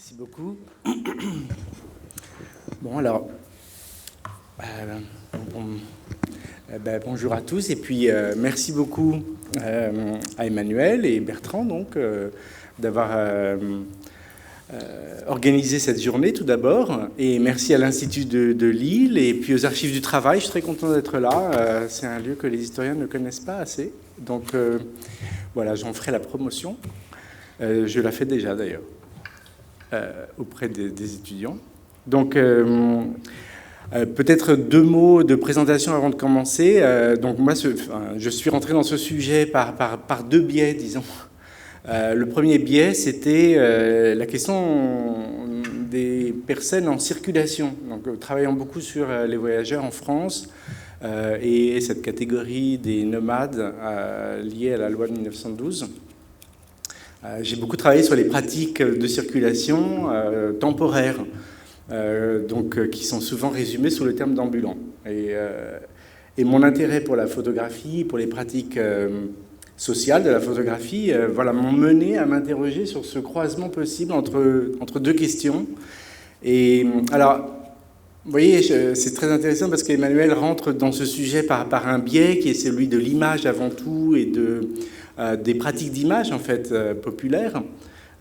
Merci beaucoup. Bon, alors, bonjour à tous, et puis merci beaucoup à Emmanuel et Bertrand donc d'avoir organisé cette journée tout d'abord, et merci à l'Institut de Lille et puis aux Archives du Travail. Je suis très content d'être là. C'est un lieu que les historiens ne connaissent pas assez, donc voilà, j'en ferai la promotion. Je la fais déjà d'ailleurs auprès des étudiants. Donc peut-être deux mots de présentation avant de commencer. Donc moi, je suis rentré dans ce sujet par deux biais, disons. Le premier biais, c'était la question des personnes en circulation. Donc travaillant beaucoup sur les voyageurs en France et cette catégorie des nomades liée à la loi de 1912. J'ai beaucoup travaillé sur les pratiques de circulation temporaires, qui sont souvent résumées sous le terme d'ambulant. Et mon intérêt pour la photographie, pour les pratiques sociales de la photographie, m'ont mené à m'interroger sur ce croisement possible entre deux questions. Et alors, vous voyez, c'est très intéressant parce qu'Emmanuel rentre dans ce sujet par un biais qui est celui de l'image avant tout et des pratiques d'image en fait populaires.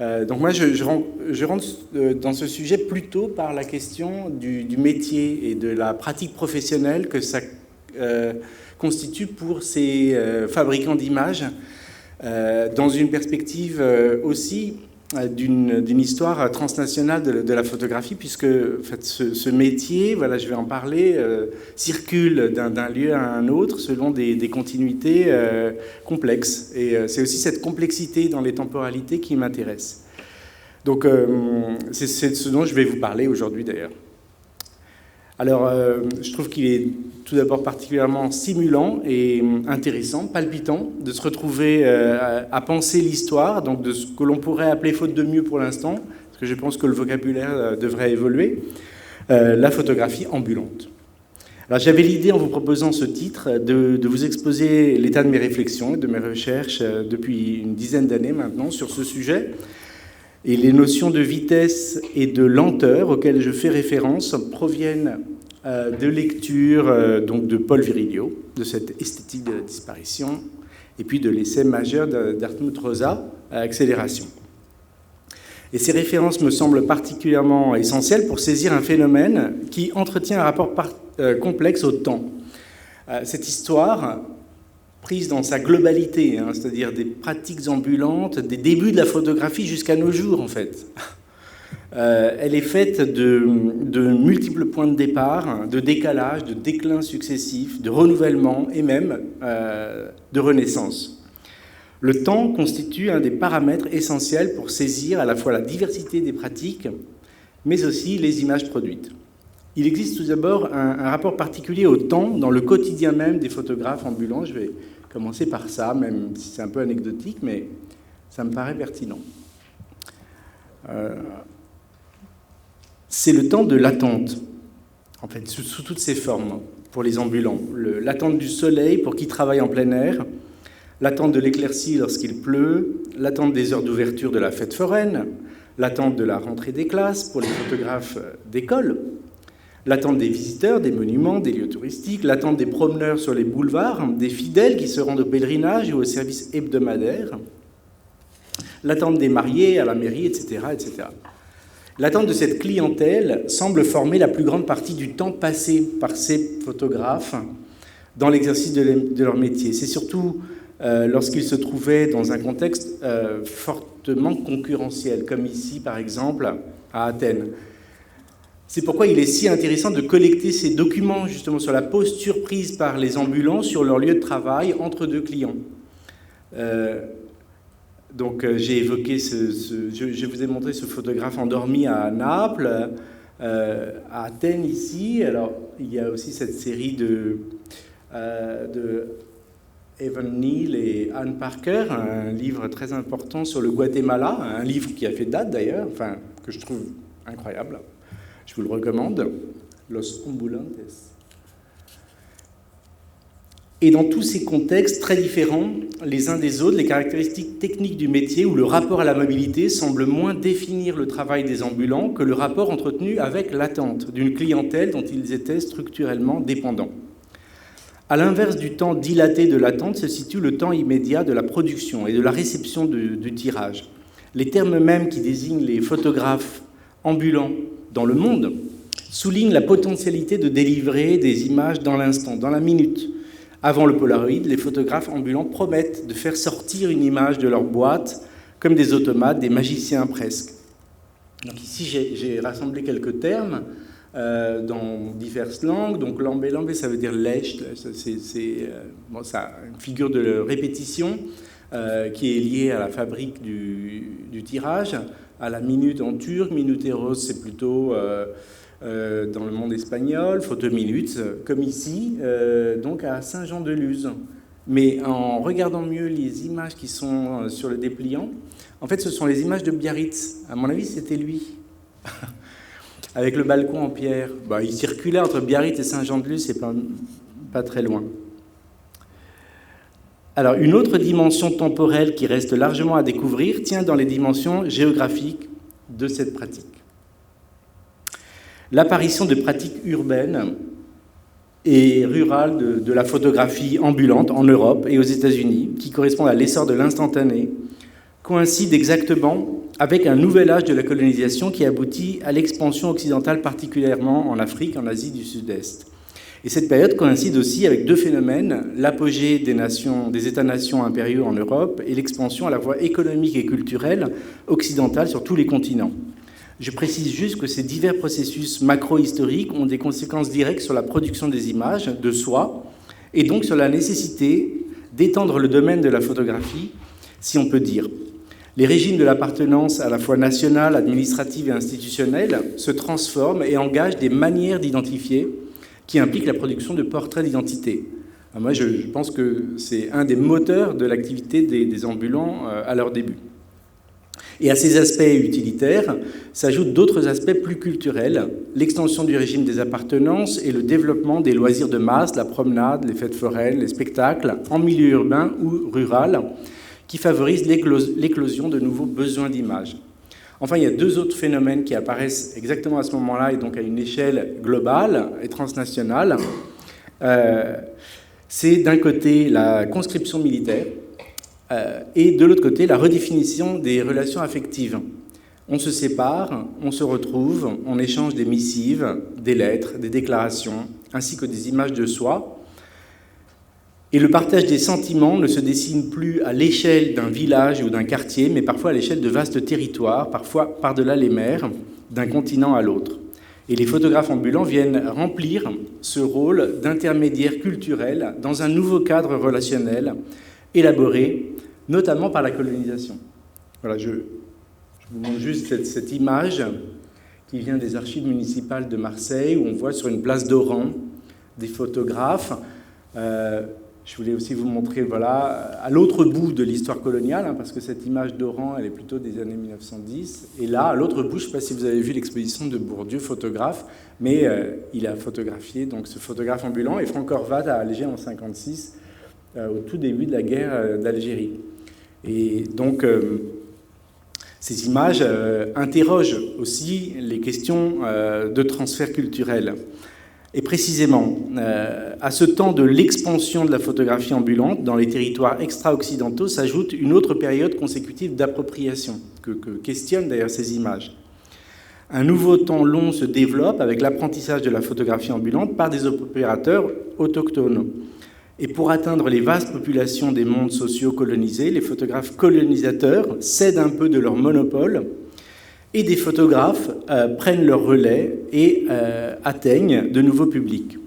Donc moi je rentre dans ce sujet plutôt par la question du métier et de la pratique professionnelle que ça constitue pour ces fabricants d'images, dans une perspective aussi d'une histoire transnationale de la photographie, puisque en fait, ce métier, voilà, je vais en parler, circule d'un lieu à un autre selon des continuités complexes. Et c'est aussi cette complexité dans les temporalités qui m'intéresse. Donc c'est ce dont je vais vous parler aujourd'hui d'ailleurs. Alors je trouve qu'il est tout d'abord particulièrement stimulant et intéressant, palpitant, de se retrouver à penser l'histoire, donc de ce que l'on pourrait appeler, faute de mieux pour l'instant, parce que je pense que le vocabulaire devrait évoluer, la photographie ambulante. Alors j'avais l'idée, en vous proposant ce titre, de vous exposer l'état de mes réflexions et de mes recherches depuis une dizaine d'années maintenant sur ce sujet, et les notions de vitesse et de lenteur auxquelles je fais référence proviennent de lectures donc de Paul Virilio, de cette esthétique de la disparition, et puis de l'essai majeur d'Hartmut Rosa, Accélération. Et ces références me semblent particulièrement essentielles pour saisir un phénomène qui entretient un rapport complexe au temps. Cette histoire, prise dans sa globalité, c'est-à-dire des pratiques ambulantes, des débuts de la photographie jusqu'à nos jours en fait. Elle est faite de multiples points de départ, de décalage, de déclin successifs, de renouvellement et même de renaissance. Le temps constitue un des paramètres essentiels pour saisir à la fois la diversité des pratiques, mais aussi les images produites. Il existe tout d'abord un rapport particulier au temps dans le quotidien même des photographes ambulants. Je vais commencer par ça, même si c'est un peu anecdotique, mais ça me paraît pertinent. C'est le temps de l'attente, en fait, sous toutes ses formes, pour les ambulants. L'attente du soleil pour qui travaille en plein air, l'attente de l'éclaircie lorsqu'il pleut, l'attente des heures d'ouverture de la fête foraine, l'attente de la rentrée des classes pour les photographes d'école, l'attente des visiteurs, des monuments, des lieux touristiques, l'attente des promeneurs sur les boulevards, des fidèles qui se rendent au pèlerinage ou au service hebdomadaire, l'attente des mariés à la mairie, etc., etc. L'attente de cette clientèle semble former la plus grande partie du temps passé par ces photographes dans l'exercice de leur métier. C'est surtout lorsqu'ils se trouvaient dans un contexte fortement concurrentiel, comme ici, par exemple, à Athènes. C'est pourquoi il est si intéressant de collecter ces documents justement sur la posture prise par les ambulants sur leur lieu de travail entre deux clients. Donc j'ai évoqué je vous ai montré ce photographe endormi à Naples, à Athènes ici. Alors il y a aussi cette série de Evan Neal et Anne Parker, un livre très important sur le Guatemala, un livre qui a fait date d'ailleurs, enfin que je trouve incroyable. Je vous le recommande, Los Ambulantes. Et dans tous ces contextes très différents les uns des autres, les caractéristiques techniques du métier ou le rapport à la mobilité semblent moins définir le travail des ambulants que le rapport entretenu avec l'attente d'une clientèle dont ils étaient structurellement dépendants. À l'inverse du temps dilaté de l'attente se situe le temps immédiat de la production et de la réception du tirage. Les termes mêmes qui désignent les photographes ambulants dans le monde soulignent la potentialité de délivrer des images dans l'instant, dans la minute. Avant le Polaroid, les photographes ambulants promettent de faire sortir une image de leur boîte comme des automates, des magiciens presque. Donc ici, j'ai rassemblé quelques termes dans diverses langues. Donc lambé, ça veut dire lèche, c'est une figure de répétition qui est liée à la fabrique du tirage, à la minute en turc. Minuteros, c'est plutôt dans le monde espagnol, photominutes, comme ici, donc à Saint-Jean-de-Luz. Mais en regardant mieux les images qui sont sur le dépliant, en fait, ce sont les images de Biarritz. À mon avis, c'était lui. Avec le balcon en pierre. Il circulait entre Biarritz et Saint-Jean-de-Luz, c'est pas très loin. Alors, une autre dimension temporelle qui reste largement à découvrir tient dans les dimensions géographiques de cette pratique. L'apparition de pratiques urbaines et rurales de la photographie ambulante en Europe et aux États-Unis, qui correspondent à l'essor de l'instantané, coïncide exactement avec un nouvel âge de la colonisation qui aboutit à l'expansion occidentale, particulièrement en Afrique, en Asie du Sud-Est. Et cette période coïncide aussi avec deux phénomènes, l'apogée des États-nations impériaux en Europe et l'expansion à la fois économique et culturelle occidentale sur tous les continents. Je précise juste que ces divers processus macro-historiques ont des conséquences directes sur la production des images de soi et donc sur la nécessité d'étendre le domaine de la photographie, si on peut dire. Les régimes de l'appartenance à la fois nationale, administrative et institutionnelle se transforment et engagent des manières d'identifier qui impliquent la production de portraits d'identité. Moi, je pense que c'est un des moteurs de l'activité des ambulants à leur début. Et à ces aspects utilitaires s'ajoutent d'autres aspects plus culturels, l'extension du régime des appartenances et le développement des loisirs de masse, la promenade, les fêtes foraines, les spectacles, en milieu urbain ou rural, qui favorisent l'éclosion de nouveaux besoins d'image. Enfin, il y a deux autres phénomènes qui apparaissent exactement à ce moment-là et donc à une échelle globale et transnationale. C'est d'un côté la conscription militaire, et de l'autre côté, la redéfinition des relations affectives. On se sépare, on se retrouve, on échange des missives, des lettres, des déclarations, ainsi que des images de soi. Et le partage des sentiments ne se dessine plus à l'échelle d'un village ou d'un quartier, mais parfois à l'échelle de vastes territoires, parfois par-delà les mers, d'un continent à l'autre. Et les photographes ambulants viennent remplir ce rôle d'intermédiaire culturel dans un nouveau cadre relationnel élaboré notamment par la colonisation. Voilà, je vous montre juste cette image qui vient des archives municipales de Marseille, où on voit sur une place d'Oran des photographes. Je voulais aussi vous montrer, voilà, à l'autre bout de l'histoire coloniale, parce que cette image d'Oran, elle est plutôt des années 1910. Et là, à l'autre bout, je ne sais pas si vous avez vu l'exposition de Bourdieu, photographe, mais il a photographié donc, ce photographe ambulant, et Franck Horvat à Alger en 1956, au tout début de la guerre d'Algérie. Et donc, ces images interrogent aussi les questions de transfert culturel. Et précisément, à ce temps de l'expansion de la photographie ambulante dans les territoires extra-occidentaux s'ajoute une autre période consécutive d'appropriation que questionnent d'ailleurs ces images. Un nouveau temps long se développe avec l'apprentissage de la photographie ambulante par des opérateurs autochtones. Et pour atteindre les vastes populations des mondes sociaux colonisés, les photographes colonisateurs cèdent un peu de leur monopole et des photographes prennent leur relais et atteignent de nouveaux publics.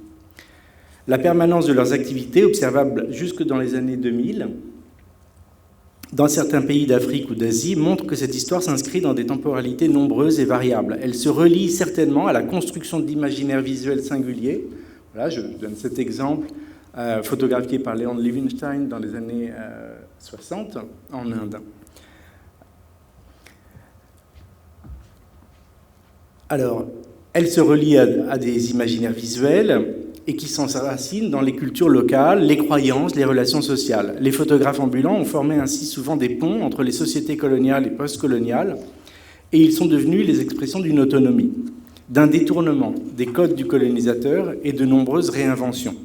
La permanence de leurs activités, observable jusque dans les années 2000, dans certains pays d'Afrique ou d'Asie, montre que cette histoire s'inscrit dans des temporalités nombreuses et variables. Elle se relie certainement à la construction d'imaginaires visuels singuliers. Voilà, je donne cet exemple. Photographié par Leon Livinstein dans les années 60 en Inde. Alors, elle se relie à des imaginaires visuels, et qui s'enracinent dans les cultures locales, les croyances, les relations sociales. Les photographes ambulants ont formé ainsi souvent des ponts entre les sociétés coloniales et postcoloniales, et ils sont devenus les expressions d'une autonomie, d'un détournement des codes du colonisateur et de nombreuses réinventions.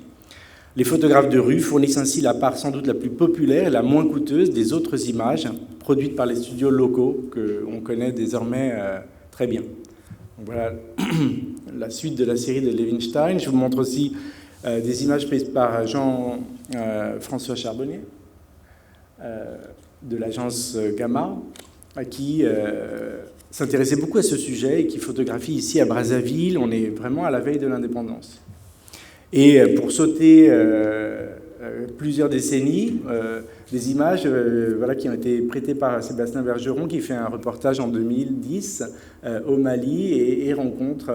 Les photographes de rue fournissent ainsi la part sans doute la plus populaire et la moins coûteuse des autres images produites par les studios locaux qu'on connaît désormais très bien. Donc voilà la suite de la série de Levinstein. Je vous montre aussi des images prises par Jean-François Charbonnier de l'agence Gamma, qui s'intéressait beaucoup à ce sujet et qui photographie ici à Brazzaville. On est vraiment à la veille de l'indépendance. Et pour sauter plusieurs décennies, des images qui ont été prêtées par Sébastien Bergeron, qui fait un reportage en 2010 au Mali et rencontre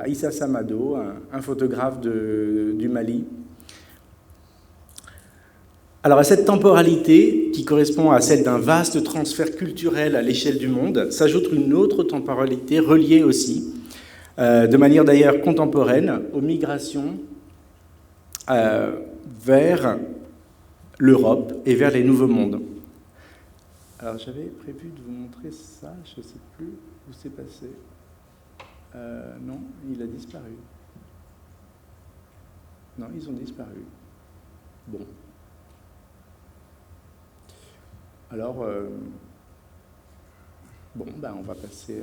Issa Samado, un photographe du Mali. Alors à cette temporalité, qui correspond à celle d'un vaste transfert culturel à l'échelle du monde, s'ajoute une autre temporalité reliée aussi, de manière d'ailleurs contemporaine, aux migrations vers l'Europe et vers les nouveaux mondes. Alors j'avais prévu de vous montrer ça, je ne sais plus où c'est passé. Non, il a disparu. Non, ils ont disparu. Bon. Alors, on va passer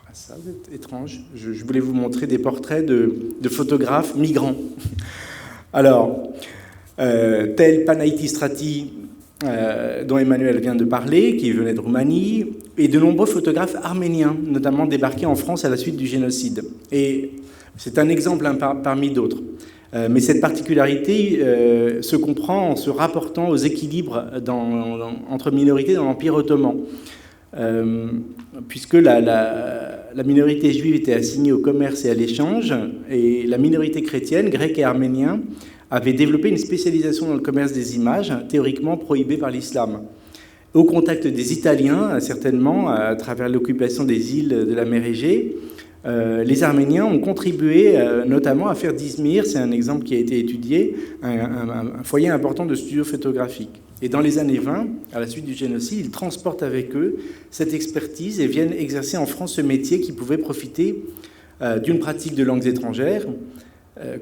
à ça. C'est étrange. Je voulais vous montrer des portraits de photographes migrants. Alors, tel Panaïtis Strati, dont Emmanuel vient de parler, qui venait de Roumanie, et de nombreux photographes arméniens, notamment débarqués en France à la suite du génocide. Et c'est un exemple parmi d'autres. Mais cette particularité se comprend en se rapportant aux équilibres entre minorités dans l'Empire ottoman, puisque la minorité juive était assignée au commerce et à l'échange, et la minorité chrétienne, grecque et arménien, avait développé une spécialisation dans le commerce des images, théoriquement prohibée par l'islam. Au contact des Italiens, certainement, à travers l'occupation des îles de la mer Égée, les Arméniens ont contribué notamment à faire d'Izmir, c'est un exemple qui a été étudié, un foyer important de studios photographiques. Et dans les années 20, à la suite du génocide, ils transportent avec eux cette expertise et viennent exercer en France ce métier qui pouvait profiter d'une pratique de langues étrangères,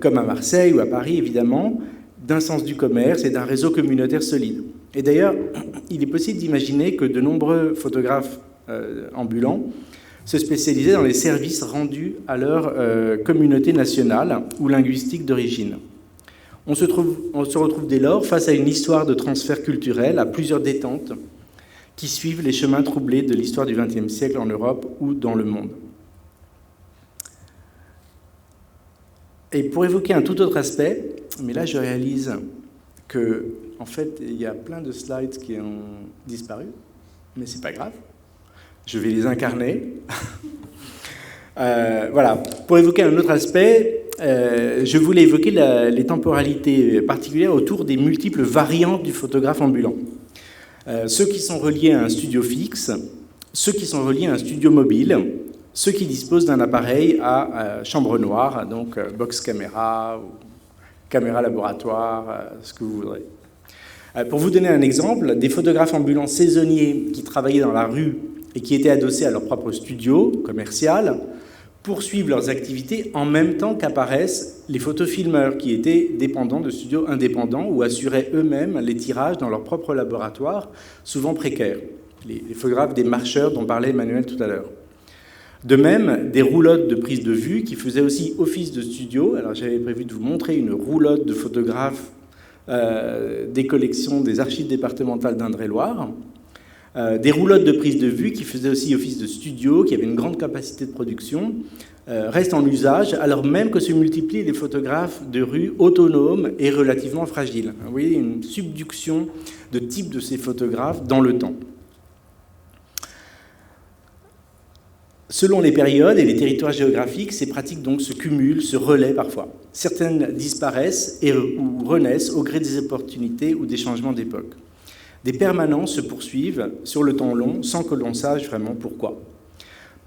comme à Marseille ou à Paris évidemment, d'un sens du commerce et d'un réseau communautaire solide. Et d'ailleurs, il est possible d'imaginer que de nombreux photographes ambulants se spécialisaient dans les services rendus à leur communauté nationale ou linguistique d'origine. On se retrouve dès lors face à une histoire de transfert culturel à plusieurs détentes qui suivent les chemins troublés de l'histoire du XXe siècle en Europe ou dans le monde. Et pour évoquer un tout autre aspect, mais là je réalise que, en fait, il y a plein de slides qui ont disparu, mais c'est pas grave. Je vais les incarner. Voilà. Pour évoquer un autre aspect, je voulais évoquer les temporalités particulières autour des multiples variantes du photographe ambulant. Ceux qui sont reliés à un studio fixe, ceux qui sont reliés à un studio mobile, ceux qui disposent d'un appareil à chambre noire, donc box caméra, ou caméra laboratoire, ce que vous voudrez. Pour vous donner un exemple, des photographes ambulants saisonniers qui travaillaient dans la rue et qui étaient adossés à leur propre studio commercial poursuivent leurs activités en même temps qu'apparaissent les photofilmeurs qui étaient dépendants de studios indépendants ou assuraient eux-mêmes les tirages dans leur propre laboratoire, souvent précaires. Les photographes des marcheurs dont parlait Emmanuel tout à l'heure. De même, des roulottes de prise de vue qui faisaient aussi office de studio. Alors j'avais prévu de vous montrer une roulotte de photographes des collections des archives départementales d'Indre-et-Loire. Des roulottes de prise de vue qui faisaient aussi office de studio, qui avaient une grande capacité de production, restent en usage alors même que se multiplient les photographes de rue autonomes et relativement fragiles. Vous voyez, une subduction de type de ces photographes dans le temps. Selon les périodes et les territoires géographiques, ces pratiques donc se cumulent, se relaient parfois. Certaines disparaissent ou renaissent au gré des opportunités ou des changements d'époque. Des permanences se poursuivent sur le temps long sans que l'on sache vraiment pourquoi.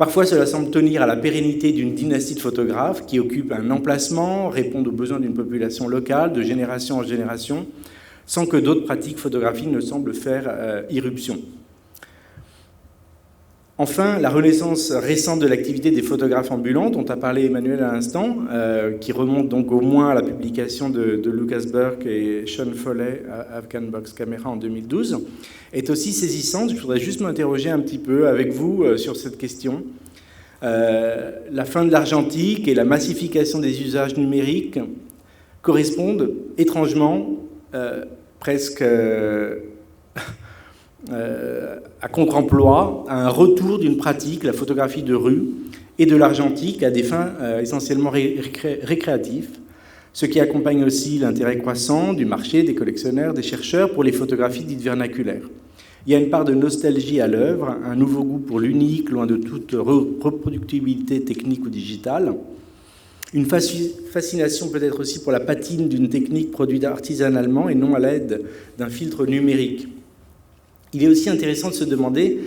Parfois, cela semble tenir à la pérennité d'une dynastie de photographes qui occupent un emplacement, répondent aux besoins d'une population locale, de génération en génération, sans que d'autres pratiques photographiques ne semblent faire irruption. Enfin, la renaissance récente de l'activité des photographes ambulants, dont a parlé Emmanuel à l'instant, qui remonte donc au moins à la publication de Lucas Burke et Sean Foley à Afghan Box Camera en 2012, est aussi saisissante. Je voudrais juste m'interroger un petit peu avec vous sur cette question. La fin de l'argentique et la massification des usages numériques correspondent étrangement, presque à contre-emploi, à un retour d'une pratique, la photographie de rue, et de l'argentique à des fins essentiellement récréatives, ce qui accompagne aussi l'intérêt croissant du marché, des collectionneurs, des chercheurs pour les photographies dites vernaculaires. Il y a une part de nostalgie à l'œuvre, un nouveau goût pour l'unique, loin de toute reproductibilité technique ou digitale, une fascination peut-être aussi pour la patine d'une technique produite artisanalement et non à l'aide d'un filtre numérique. Il est aussi intéressant de se demander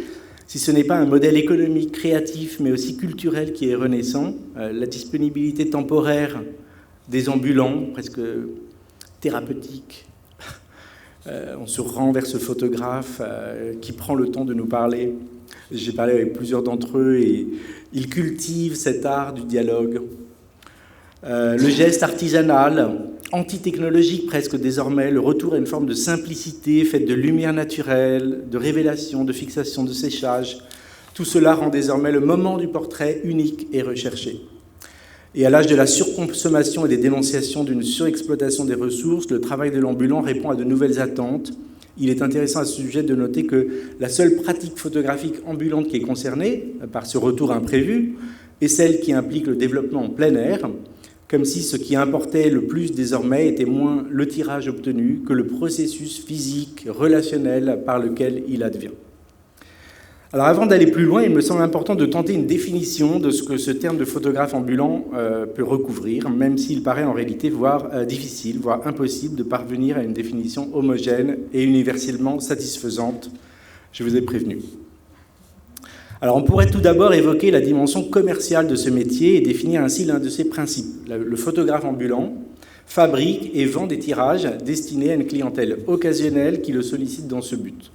si ce n'est pas un modèle économique, créatif, mais aussi culturel qui est renaissant. La disponibilité temporaire des ambulants, presque thérapeutique. On se rend vers ce photographe qui prend le temps de nous parler. J'ai parlé avec plusieurs d'entre eux et ils cultivent cet art du dialogue. Le geste artisanal, anti-technologique presque désormais, le retour à une forme de simplicité faite de lumière naturelle, de révélation, de fixation, de séchage. Tout cela rend désormais le moment du portrait unique et recherché. Et à l'âge de la surconsommation et des dénonciations d'une surexploitation des ressources, le travail de l'ambulant répond à de nouvelles attentes. Il est intéressant à ce sujet de noter que la seule pratique photographique ambulante qui est concernée par ce retour imprévu est celle qui implique le développement en plein air, comme si ce qui importait le plus désormais était moins le tirage obtenu que le processus physique, relationnel par lequel il advient. Alors avant d'aller plus loin, il me semble important de tenter une définition de ce que ce terme de photographe ambulant peut recouvrir, même s'il paraît en réalité voire difficile, voire impossible de parvenir à une définition homogène et universellement satisfaisante. Je vous ai prévenu. Alors on pourrait tout d'abord évoquer la dimension commerciale de ce métier et définir ainsi l'un de ses principes. Le photographe ambulant fabrique et vend des tirages destinés à une clientèle occasionnelle qui le sollicite dans ce but.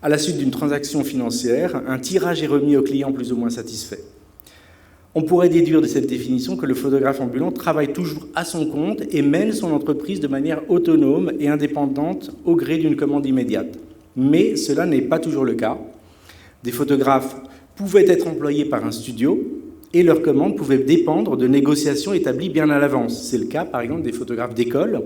À la suite d'une transaction financière, un tirage est remis au client plus ou moins satisfait. On pourrait déduire de cette définition que le photographe ambulant travaille toujours à son compte et mène son entreprise de manière autonome et indépendante au gré d'une commande immédiate. Mais cela n'est pas toujours le cas. Des photographes pouvaient être employés par un studio et leurs commandes pouvaient dépendre de négociations établies bien à l'avance. C'est le cas, par exemple, des photographes d'école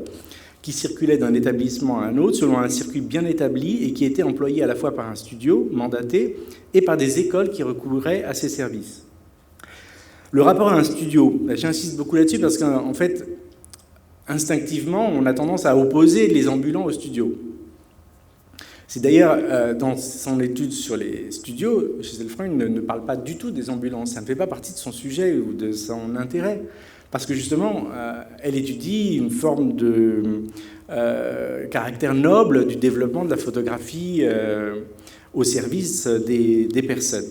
qui circulaient d'un établissement à un autre selon un circuit bien établi et qui étaient employés à la fois par un studio mandaté et par des écoles qui recouraient à ces services. Le rapport à un studio, j'insiste beaucoup là-dessus parce qu'en fait, instinctivement, on a tendance à opposer les ambulants aux studios. C'est d'ailleurs, dans son étude sur les studios, Gisèle Freund ne parle pas du tout des ambulants. Ça ne fait pas partie de son sujet ou de son intérêt. Parce que justement, elle étudie une forme de caractère noble du développement de la photographie au service des personnes.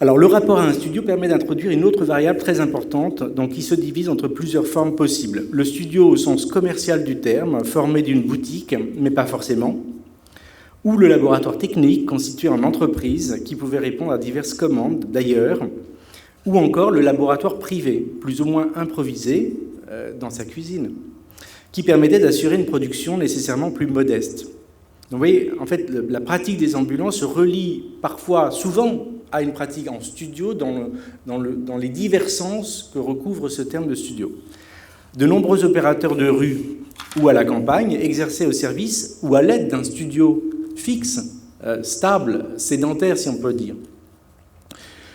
Alors, le rapport à un studio permet d'introduire une autre variable très importante, donc qui se divise entre plusieurs formes possibles. Le studio au sens commercial du terme, formé d'une boutique, mais pas forcément, ou le laboratoire technique constitué en entreprise qui pouvait répondre à diverses commandes d'ailleurs, ou encore le laboratoire privé, plus ou moins improvisé dans sa cuisine, qui permettait d'assurer une production nécessairement plus modeste. Donc, vous voyez, en fait, la pratique des ambulants se relie parfois, souvent, à une pratique en studio dans les divers sens que recouvre ce terme de studio. De nombreux opérateurs de rue ou à la campagne exerçaient au service ou à l'aide d'un studio fixe, stable, sédentaire si on peut dire.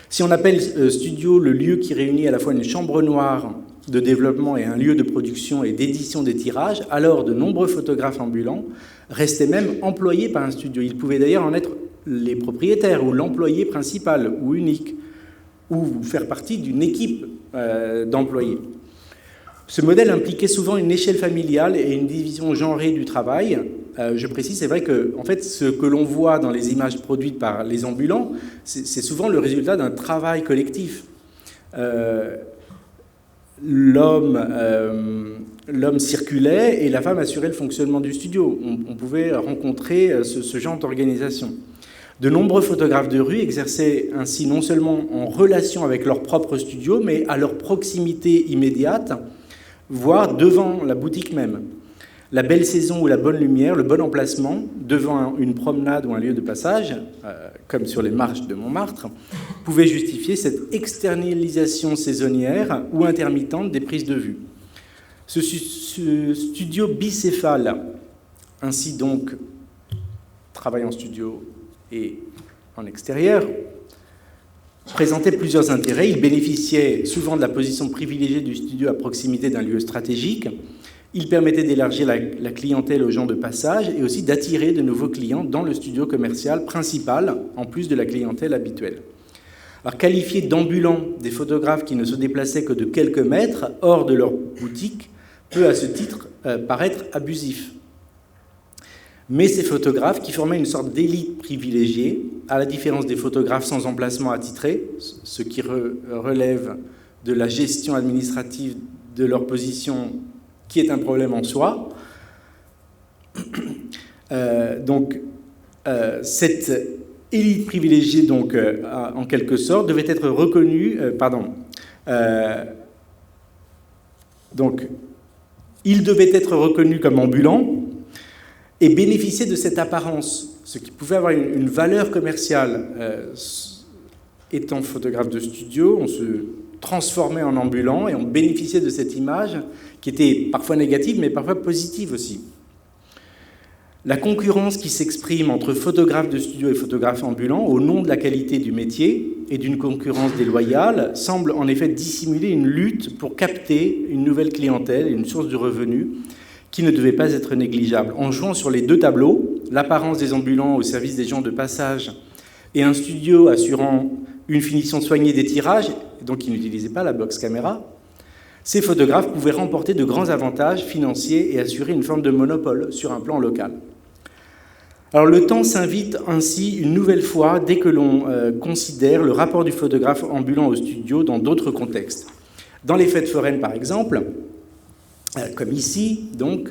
Si on appelle studio le lieu qui réunit à la fois une chambre noire de développement et un lieu de production et d'édition des tirages, alors de nombreux photographes ambulants restaient même employés par un studio. Ils pouvaient d'ailleurs en être les propriétaires ou l'employé principal ou unique, ou faire partie d'une équipe d'employés. Ce modèle impliquait souvent une échelle familiale et une division genrée du travail, je précise, c'est vrai que en fait, ce que l'on voit dans les images produites par les ambulants, c'est souvent le résultat d'un travail collectif. L'homme circulait et la femme assurait le fonctionnement du studio. On pouvait rencontrer ce genre d'organisation. De nombreux photographes de rue exerçaient ainsi non seulement en relation avec leur propre studio, mais à leur proximité immédiate, voire devant la boutique même. La belle saison ou la bonne lumière, le bon emplacement, devant une promenade ou un lieu de passage, comme sur les marches de Montmartre, pouvait justifier cette externalisation saisonnière ou intermittente des prises de vue. Ce studio bicéphale, ainsi donc travail en studio et en extérieur, présentait plusieurs intérêts. Il bénéficiait souvent de la position privilégiée du studio à proximité d'un lieu stratégique. Il permettait d'élargir la clientèle aux gens de passage et aussi d'attirer de nouveaux clients dans le studio commercial principal, en plus de la clientèle habituelle. Alors, qualifier d'ambulants des photographes qui ne se déplaçaient que de quelques mètres hors de leur boutique peut à ce titre paraître abusif. Mais ces photographes, qui formaient une sorte d'élite privilégiée, à la différence des photographes sans emplacement attitré, ce qui relève de la gestion administrative de leur position, qui est un problème en soi. Cette élite privilégiée, donc, en quelque sorte, devait être reconnue... il devait être reconnu comme ambulant et bénéficier de cette apparence, ce qui pouvait avoir une valeur commerciale. Étant photographe de studio, on se transformait en ambulant et on bénéficiait de cette image qui était parfois négative, mais parfois positive aussi. La concurrence qui s'exprime entre photographes de studio et photographes ambulants au nom de la qualité du métier et d'une concurrence déloyale semble en effet dissimuler une lutte pour capter une nouvelle clientèle et une source de revenus qui ne devait pas être négligeable. En jouant sur les deux tableaux, l'apparence des ambulants au service des gens de passage et un studio assurant une finition soignée des tirages, donc qui n'utilisait pas la box caméra, ces photographes pouvaient remporter de grands avantages financiers et assurer une forme de monopole sur un plan local. Alors le temps s'invite ainsi une nouvelle fois dès que l'on considère le rapport du photographe ambulant au studio dans d'autres contextes. Dans les fêtes foraines, par exemple, comme ici, donc,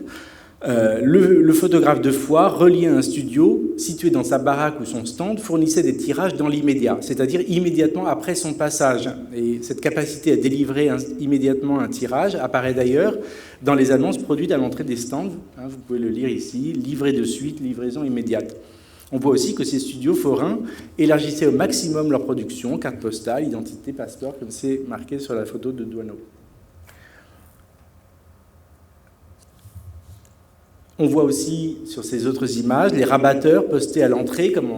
le photographe de foire, relié à un studio, situé dans sa baraque ou son stand, fournissait des tirages dans l'immédiat, c'est-à-dire immédiatement après son passage. Et cette capacité à délivrer immédiatement un tirage apparaît d'ailleurs dans les annonces produites à l'entrée des stands. Vous pouvez le lire ici, livré de suite, livraison immédiate. On voit aussi que ces studios forains élargissaient au maximum leur production, carte postale, identité, passeport, comme c'est marqué sur la photo de Douaneau. On voit aussi sur ces autres images les rabatteurs postés à l'entrée, comme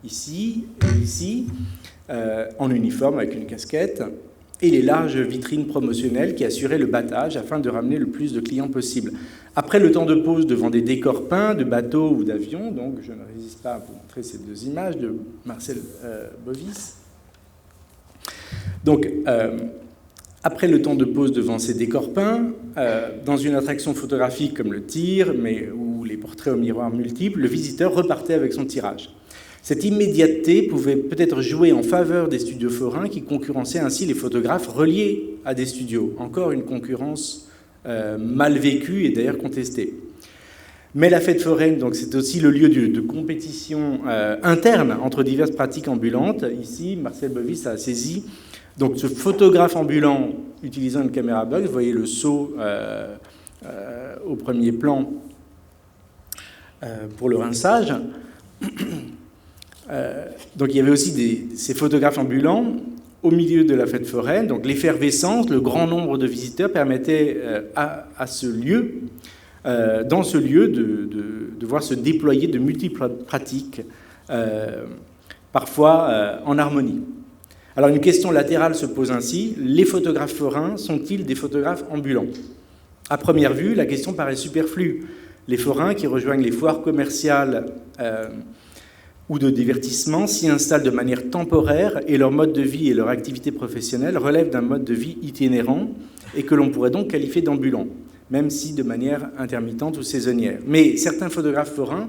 ici et ici, en uniforme avec une casquette, et les larges vitrines promotionnelles qui assuraient le battage afin de ramener le plus de clients possible. Après le temps de pause devant des décors peints de bateaux ou d'avions, donc je ne résiste pas à vous montrer ces deux images de Marcel Bovis. Donc, après le temps de pause devant ces décors peints, dans une attraction photographique comme le tir, ou les portraits au miroir multiples, le visiteur repartait avec son tirage. Cette immédiateté pouvait peut-être jouer en faveur des studios forains qui concurrençaient ainsi les photographes reliés à des studios. Encore une concurrence mal vécue et d'ailleurs contestée. Mais la fête foraine, donc, c'est aussi le lieu de compétition interne entre diverses pratiques ambulantes. Ici, Marcel Bovis a saisi donc ce photographe ambulant utilisant une caméra box. Vous voyez le saut au premier plan pour le rinçage. Donc il y avait aussi ces photographes ambulants au milieu de la fête foraine. Donc l'effervescence, le grand nombre de visiteurs permettait à ce lieu, dans ce lieu, de voir se déployer de multiples pratiques, parfois en harmonie. Alors une question latérale se pose ainsi, les photographes forains sont-ils des photographes ambulants ? À première vue, la question paraît superflue. Les forains qui rejoignent les foires commerciales ou de divertissement s'y installent de manière temporaire et leur mode de vie et leur activité professionnelle relèvent d'un mode de vie itinérant et que l'on pourrait donc qualifier d'ambulant. même si de manière intermittente ou saisonnière. Mais certains photographes forains,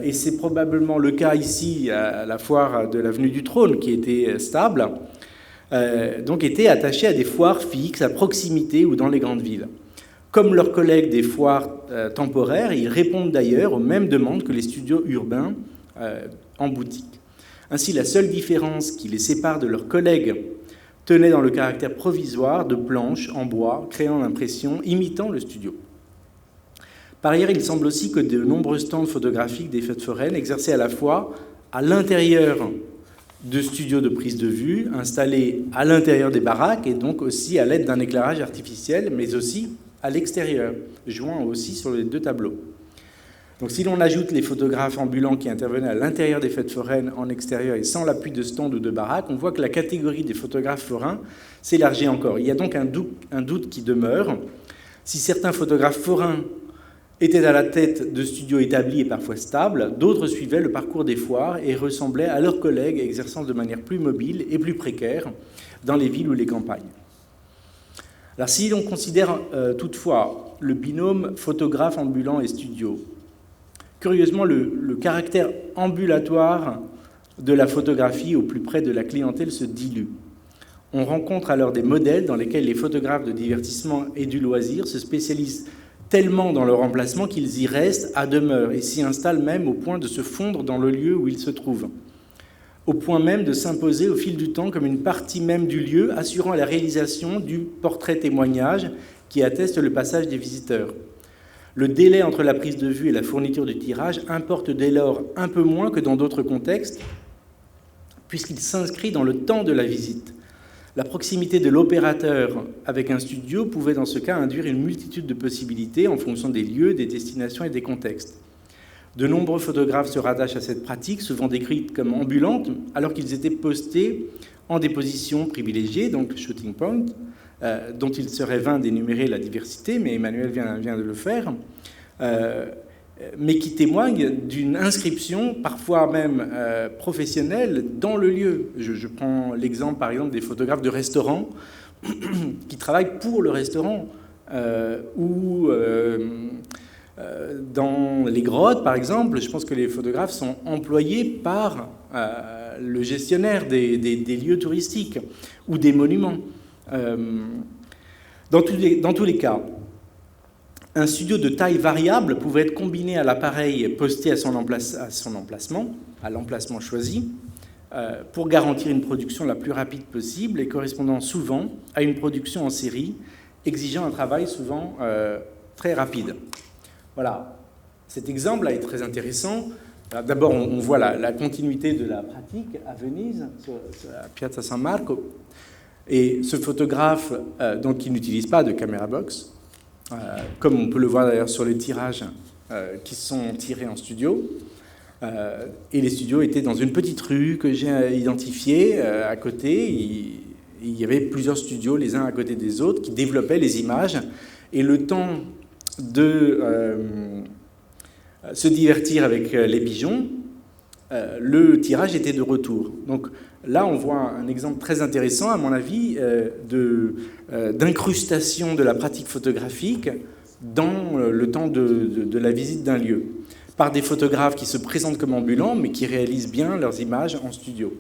et c'est probablement le cas ici à la foire de l'Avenue du Trône, qui était stable, donc étaient attachés à des foires fixes, à proximité ou dans les grandes villes. Comme leurs collègues des foires temporaires, ils répondent d'ailleurs aux mêmes demandes que les studios urbains en boutique. Ainsi, la seule différence qui les sépare de leurs collègues tenait dans le caractère provisoire de planches en bois, créant l'impression imitant le studio. Par ailleurs, il semble aussi que de nombreux stands photographiques des fêtes foraines exerçaient à la fois à l'intérieur de studios de prise de vue, installés à l'intérieur des baraques, et donc aussi à l'aide d'un éclairage artificiel, mais aussi à l'extérieur, jouant aussi sur les deux tableaux. Donc si l'on ajoute les photographes ambulants qui intervenaient à l'intérieur des fêtes foraines, en extérieur et sans l'appui de stands ou de baraques, on voit que la catégorie des photographes forains s'élargit encore. Il y a donc un doute qui demeure. Si certains photographes forains étaient à la tête de studios établis et parfois stables, d'autres suivaient le parcours des foires et ressemblaient à leurs collègues exerçant de manière plus mobile et plus précaire dans les villes ou les campagnes. Alors si l'on considère toutefois le binôme photographe ambulant et studio, curieusement le caractère ambulatoire de la photographie au plus près de la clientèle se dilue. On rencontre alors des modèles dans lesquels les photographes de divertissement et du loisir se spécialisent tellement dans leur emplacement qu'ils y restent à demeure et s'y installent même au point de se fondre dans le lieu où ils se trouvent, au point même de s'imposer au fil du temps comme une partie même du lieu, assurant la réalisation du portrait-témoignage qui atteste le passage des visiteurs. Le délai entre la prise de vue et la fourniture du tirage importe dès lors un peu moins que dans d'autres contextes, puisqu'il s'inscrit dans le temps de la visite. La proximité de l'opérateur avec un studio pouvait dans ce cas induire une multitude de possibilités en fonction des lieux, des destinations et des contextes. De nombreux photographes se rattachent à cette pratique, souvent décrite comme ambulante, alors qu'ils étaient postés en des positions privilégiées, donc shooting point, dont il serait vain d'énumérer la diversité, mais Emmanuel vient de le faire, mais qui témoignent d'une inscription, parfois même professionnelle, dans le lieu. Je prends l'exemple, par exemple, des photographes de restaurants qui travaillent pour le restaurant, ou dans les grottes, par exemple, je pense que les photographes sont employés par le gestionnaire des lieux touristiques ou des monuments. Dans tous les cas, un studio de taille variable pouvait être combiné à l'appareil posté à son emplacement, à l'emplacement choisi, pour garantir une production la plus rapide possible et correspondant souvent à une production en série, exigeant un travail souvent très rapide. Voilà, cet exemple-là est très intéressant. D'abord, on voit la continuité de la pratique à Venise, sur la Piazza San Marco. Et ce photographe, donc, qui n'utilise pas de caméra box, comme on peut le voir d'ailleurs sur les tirages qui sont tirés en studio. Et les studios étaient dans une petite rue que j'ai identifiée à côté. Il y avait plusieurs studios, les uns à côté des autres, qui développaient les images. Et le temps de se divertir avec les pigeons, le tirage était de retour. Donc là, on voit un exemple très intéressant, à mon avis, d'incrustation de la pratique photographique dans le temps de la visite d'un lieu, par des photographes qui se présentent comme ambulants, mais qui réalisent bien leurs images en studio.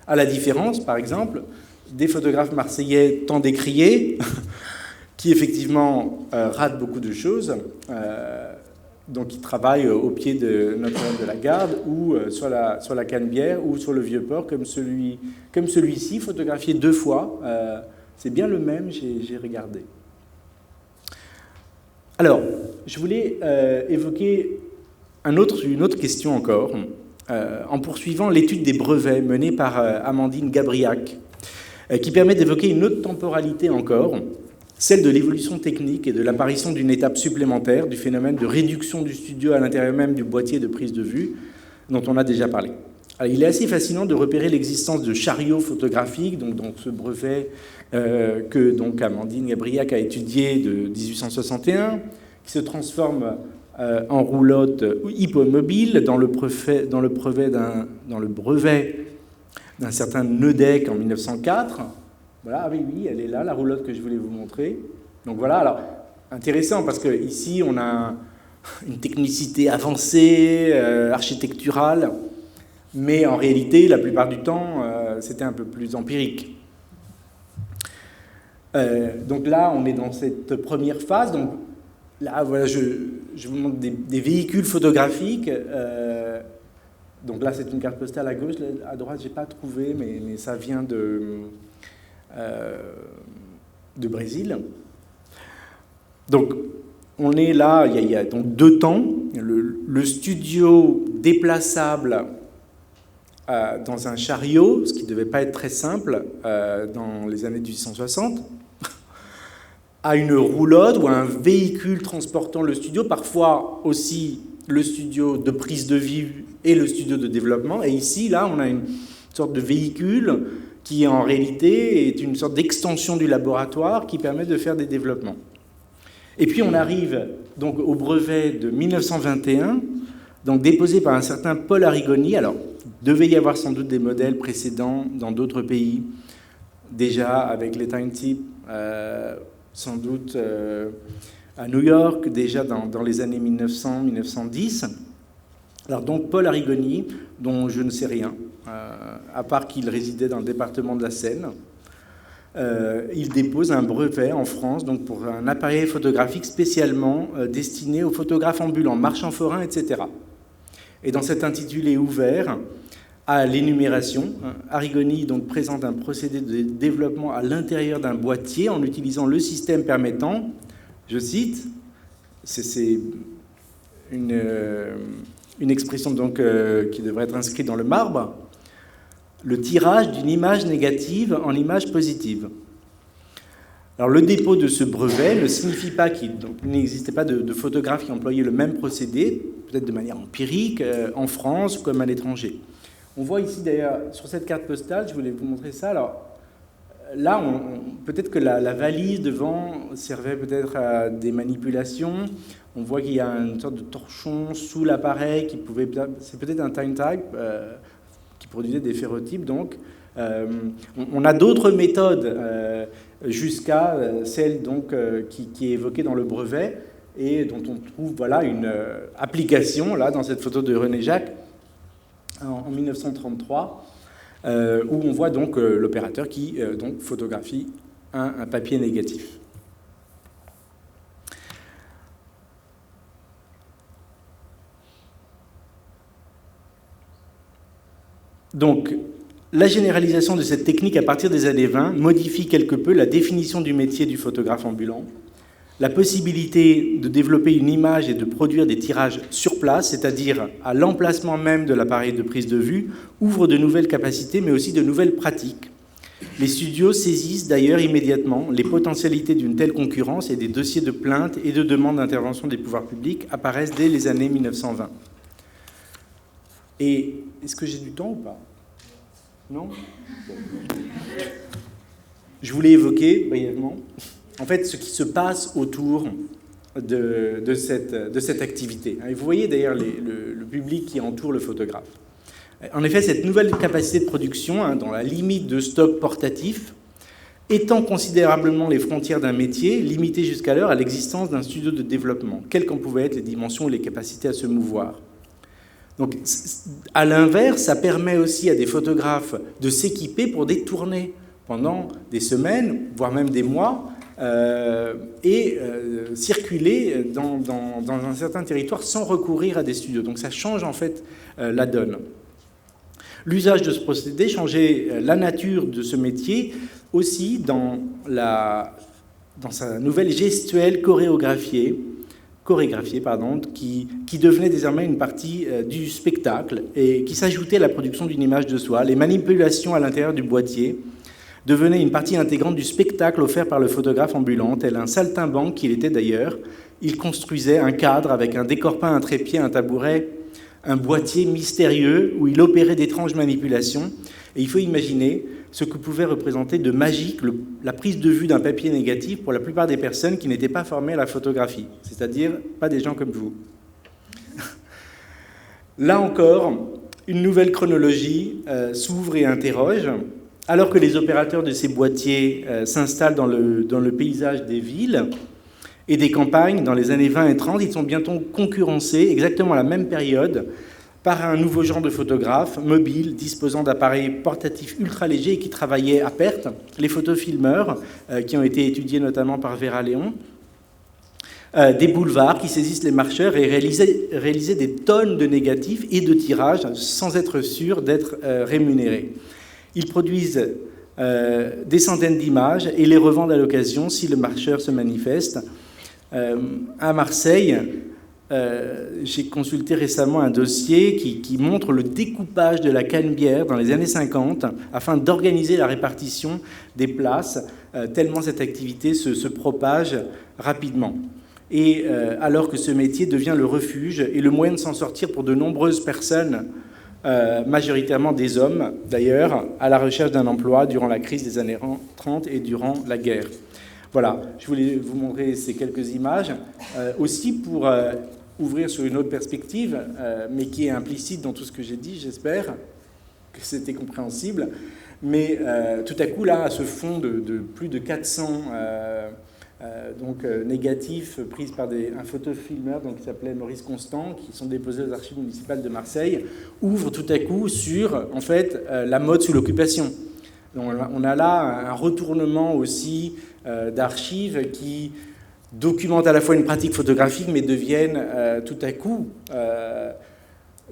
À la différence, par exemple, des photographes marseillais tant décriés, qui effectivement ratent beaucoup de choses, donc ils travaillent au pied de Notre-Dame de la Garde, ou sur la Canebière, ou sur le Vieux-Port, comme celui-ci, photographié 2 fois. C'est bien le même, j'ai regardé. Alors, je voulais évoquer une autre question encore, en poursuivant l'étude des brevets menée par Amandine Gabriac, qui permet d'évoquer une autre temporalité encore, celle de l'évolution technique et de l'apparition d'une étape supplémentaire du phénomène de réduction du studio à l'intérieur même du boîtier de prise de vue dont on a déjà parlé. Alors, il est assez fascinant de repérer l'existence de chariots photographiques, donc dans ce brevet que donc Amandine Gabriac a étudié de 1861, qui se transforme en roulotte hippomobile dans le brevet d'un certain Neudec en 1904. Voilà, ah oui, elle est là, la roulotte que je voulais vous montrer. Donc voilà, alors, intéressant parce qu'ici, on a une technicité avancée, architecturale, mais en réalité, la plupart du temps, c'était un peu plus empirique. Donc là, on est dans cette première phase. Donc là, voilà, je vous montre des véhicules photographiques. Donc là, c'est une carte postale à gauche. À droite, je n'ai pas trouvé, mais ça vient de Brésil. Donc, on est là, il y a donc 2 temps. Le studio déplaçable dans un chariot, ce qui ne devait pas être très simple dans les années 1860, à une roulotte ou à un véhicule transportant le studio, parfois aussi le studio de prise de vue et le studio de développement. Et ici, là, on a une sorte de véhicule qui, en réalité, est une sorte d'extension du laboratoire qui permet de faire des développements. Et puis, on arrive donc au brevet de 1921, donc déposé par un certain Paul Arrigoni. Alors, il devait y avoir sans doute des modèles précédents dans d'autres pays, déjà avec les time types, sans doute à New York, déjà dans les années 1900-1910. Alors donc Paul Arrigoni, dont je ne sais rien, à part qu'il résidait dans le département de la Seine, il dépose un brevet en France donc pour un appareil photographique spécialement destiné aux photographes ambulants, marchands forains, etc. Et dans cet intitulé ouvert à l'énumération, Arrigoni donc présente un procédé de développement à l'intérieur d'un boîtier en utilisant le système permettant, je cite, c'est une expression donc qui devrait être inscrite dans le marbre, le tirage d'une image négative en image positive. Alors le dépôt de ce brevet ne signifie pas qu'il n'existait pas de photographe qui employait le même procédé, peut-être de manière empirique, en France comme à l'étranger. On voit ici d'ailleurs sur cette carte postale, je voulais vous montrer ça. Alors là, peut-être que la valise devant servait peut-être à des manipulations. On voit qu'il y a une sorte de torchon sous l'appareil qui pouvait, c'est peut-être un time type qui produisait des ferrotypes. Donc, on a d'autres méthodes jusqu'à celle donc qui est évoquée dans le brevet et dont on trouve voilà une application là dans cette photo de René Jacques en 1933. Où on voit donc l'opérateur qui donc photographie un papier négatif. Donc, la généralisation de cette technique à partir des années 20 modifie quelque peu la définition du métier du photographe ambulant. La possibilité de développer une image et de produire des tirages sur place, c'est-à-dire à l'emplacement même de l'appareil de prise de vue, ouvre de nouvelles capacités, mais aussi de nouvelles pratiques. Les studios saisissent d'ailleurs immédiatement les potentialités d'une telle concurrence et des dossiers de plainte et de demande d'intervention des pouvoirs publics apparaissent dès les années 1920. Et est-ce que j'ai du temps ou pas? Non? Je voulais évoquer brièvement en fait, ce qui se passe autour de cette activité. Et vous voyez d'ailleurs le public qui entoure le photographe. En effet, cette nouvelle capacité de production, dans la limite de stock portatif, étend considérablement les frontières d'un métier, limité jusqu'alors à l'existence d'un studio de développement, quelles qu'en pouvaient être les dimensions ou les capacités à se mouvoir. Donc, à l'inverse, ça permet aussi à des photographes de s'équiper pour des tournées pendant des semaines, voire même des mois, et circuler dans un certain territoire sans recourir à des studios. Donc ça change en fait la donne. L'usage de ce procédé changeait la nature de ce métier aussi dans sa nouvelle gestuelle chorégraphiée, qui devenait désormais une partie du spectacle et qui s'ajoutait à la production d'une image de soi. Les manipulations à l'intérieur du boîtier devenait une partie intégrante du spectacle offert par le photographe ambulant, tel un saltimbanque qu'il était d'ailleurs. Il construisait un cadre avec un décor peint, un trépied, un tabouret, un boîtier mystérieux où il opérait d'étranges manipulations. Et il faut imaginer ce que pouvait représenter de magique la prise de vue d'un papier négatif pour la plupart des personnes qui n'étaient pas formées à la photographie, c'est-à-dire pas des gens comme vous. Là encore, une nouvelle chronologie s'ouvre et interroge. Alors que les opérateurs de ces boîtiers s'installent dans le paysage des villes et des campagnes dans les années 20 et 30. Ils sont bientôt concurrencés, exactement à la même période, par un nouveau genre de photographe mobile, disposant d'appareils portatifs ultra légers et qui travaillaient à perte, les photofilmeurs, qui ont été étudiés notamment par Vera Léon, des boulevards qui saisissent les marcheurs et réalisaient des tonnes de négatifs et de tirages sans être sûrs d'être rémunérés. Ils produisent des centaines d'images et les revendent à l'occasion si le marcheur se manifeste. À Marseille, j'ai consulté récemment un dossier qui montre le découpage de la Canebière dans les années 50 afin d'organiser la répartition des places, tellement cette activité se propage rapidement. Et alors que ce métier devient le refuge et le moyen de s'en sortir pour de nombreuses personnes, majoritairement des hommes d'ailleurs, à la recherche d'un emploi durant la crise des années 30 et durant la guerre. Voilà, je voulais vous montrer ces quelques images, aussi pour ouvrir sur une autre perspective, mais qui est implicite dans tout ce que j'ai dit, j'espère que c'était compréhensible. Mais tout à coup, là, à ce fond de plus de 400 négatifs pris par un photofilmeur qui s'appelait Maurice Constant, qui sont déposés aux archives municipales de Marseille, ouvre tout à coup sur, en fait, la mode sous l'occupation. Donc, on a là un retournement aussi d'archives qui documentent à la fois une pratique photographique, mais deviennent tout à coup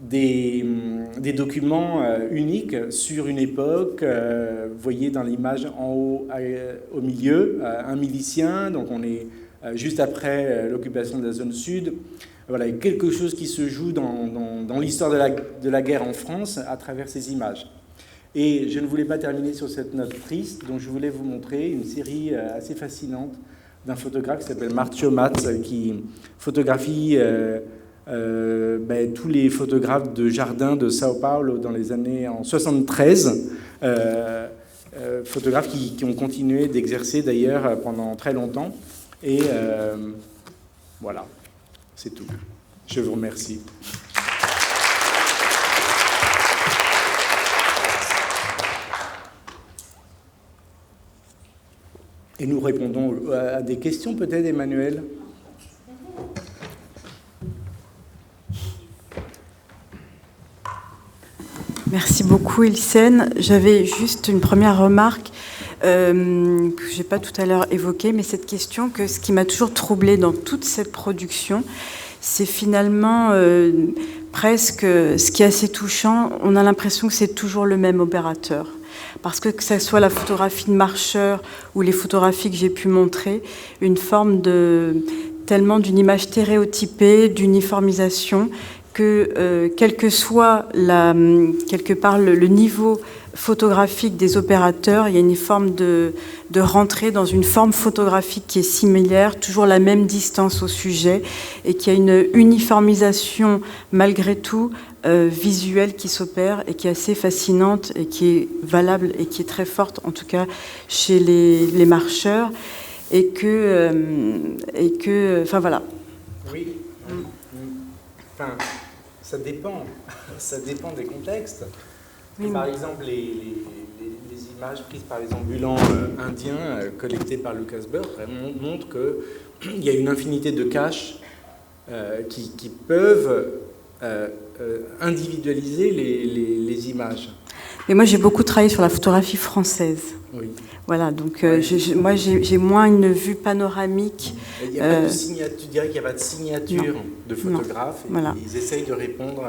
des documents uniques sur une époque. Vous voyez dans l'image en haut, au milieu, un milicien, donc on est juste après l'occupation de la zone sud. Voilà, quelque chose qui se joue dans l'histoire de la guerre en France à travers ces images. Et je ne voulais pas terminer sur cette note triste, donc je voulais vous montrer une série assez fascinante d'un photographe qui s'appelle Marcio Matz, qui photographie tous les photographes de jardins de Sao Paulo dans les années en 73, photographes qui ont continué d'exercer d'ailleurs pendant très longtemps. Et voilà, c'est tout. Je vous remercie. Et nous répondons à des questions peut-être, Emmanuel ? Merci beaucoup, Ilsen. J'avais juste une première remarque que je n'ai pas tout à l'heure évoquée, mais cette question que ce qui m'a toujours troublée dans toute cette production, c'est finalement presque ce qui est assez touchant. On a l'impression que c'est toujours le même opérateur. Parce que ce soit la photographie de marcheur ou les photographies que j'ai pu montrer, une forme tellement d'une image stéréotypée, d'uniformisation, que quel que soit quelque part le niveau photographique des opérateurs, il y a une forme de rentrer dans une forme photographique qui est similaire, toujours la même distance au sujet, et qui a une uniformisation malgré tout visuelle qui s'opère et qui est assez fascinante et qui est valable et qui est très forte, en tout cas chez les marcheurs, et que enfin voilà. Oui. Enfin, ça dépend des contextes. Oui. Par exemple, les images prises par les ambulants indiens collectées par Lucas Burr montrent qu'il y a une infinité de caches qui peuvent individualiser les images. Mais moi, j'ai beaucoup travaillé sur la photographie française. Oui. Voilà, donc moi, j'ai moins une vue panoramique. Il n'y a pas de signature, tu dirais qu'il n'y a pas de signature de photographe, et voilà. Ils essayent de répondre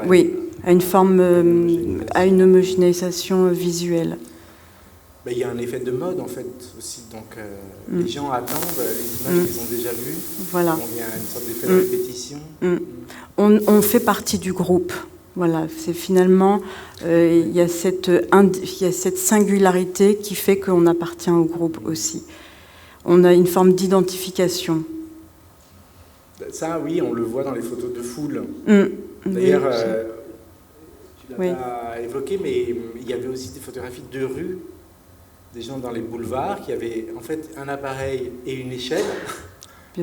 à une forme, à une homogénéisation visuelle. Il y a un effet de mode, en fait, aussi. Donc, les gens attendent les images qu'ils ont déjà vues. Voilà. Donc, il y a une sorte d'effet de répétition. On fait partie du groupe. Voilà, c'est finalement, il y a cette singularité qui fait qu'on appartient au groupe aussi. On a une forme d'identification. Ça, oui, on le voit dans les photos de foule. D'ailleurs, tu l'as pas évoqué, mais il y avait aussi des photographies de rue, des gens dans les boulevards qui avaient en fait un appareil et une échelle.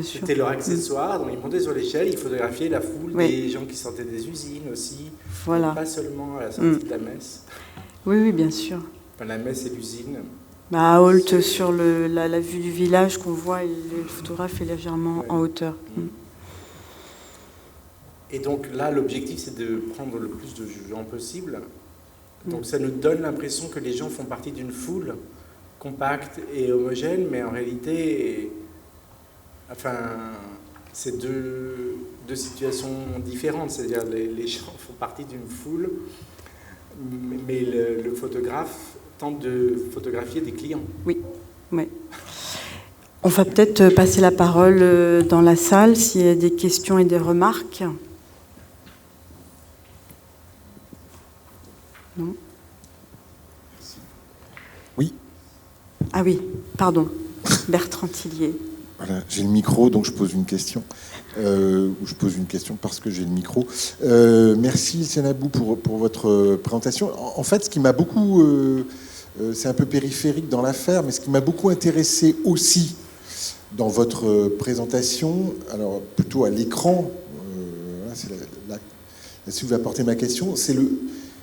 C'était leur accessoire, donc ils montaient sur l'échelle, ils photographiaient la foule des gens qui sortaient des usines aussi, pas seulement à la sortie de la messe. Oui, bien sûr. Enfin, la messe et l'usine. À Holt, sur la vue du village qu'on voit, le photographe est légèrement en hauteur. Et donc là, l'objectif, c'est de prendre le plus de gens possible. Donc ça nous donne l'impression que les gens font partie d'une foule compacte et homogène, mais en réalité, c'est deux situations différentes. C'est-à-dire les gens font partie d'une foule, mais le photographe tente de photographier des clients. Oui. On va peut-être passer la parole dans la salle s'il y a des questions et des remarques. Non ? Oui. Ah oui, pardon. Bertrand Tillier. Voilà, j'ai le micro, donc je pose une question. Je pose une question parce que j'ai le micro. Merci, Senabou, pour votre présentation. En fait, ce qui m'a beaucoup... c'est un peu périphérique dans l'affaire, mais ce qui m'a beaucoup intéressé aussi dans votre présentation, alors plutôt à l'écran, c'est là-dessus que va porter ma question,